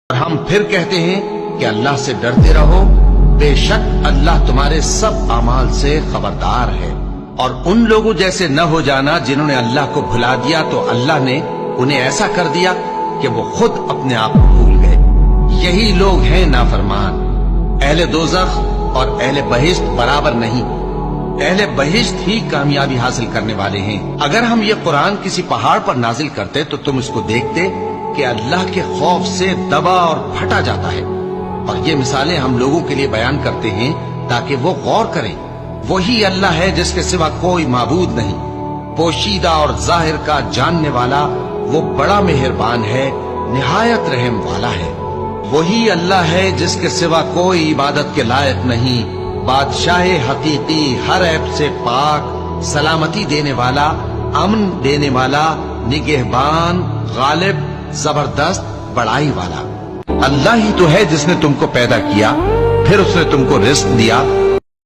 اور ہم پھر کہتے ہیں کہ اللہ سے ڈرتے رہو، بے شک اللہ تمہارے سب اعمال سے خبردار ہے۔ اور ان لوگوں جیسے نہ ہو جانا جنہوں نے اللہ کو بھلا دیا تو اللہ نے انہیں ایسا کر دیا کہ وہ خود اپنے آپ کو بھول گئے۔ یہی لوگ ہیں نافرمان۔ اہل دوزخ اور اہل بہشت برابر نہیں، اہل بہشت ہی کامیابی حاصل کرنے والے ہیں۔ اگر ہم یہ قرآن کسی پہاڑ پر نازل کرتے تو تم اس کو دیکھتے کہ اللہ کے خوف سے دبا اور پھٹا جاتا ہے۔ اور یہ مثالیں ہم لوگوں کے لیے بیان کرتے ہیں تاکہ وہ غور کریں۔ وہی اللہ ہے جس کے سوا کوئی معبود نہیں، پوشیدہ اور ظاہر کا جاننے والا، وہ بڑا مہربان ہے، نہایت رحم والا ہے۔ وہی اللہ ہے جس کے سوا کوئی عبادت کے لائق نہیں، بادشاہ حقیقی، ہر عیب سے پاک، سلامتی دینے والا، امن دینے والا، نگہبان، غالب، زبردست، بڑائی والا۔ اللہ ہی تو ہے جس نے تم کو پیدا کیا، پھر اس نے تم کو رزق دیا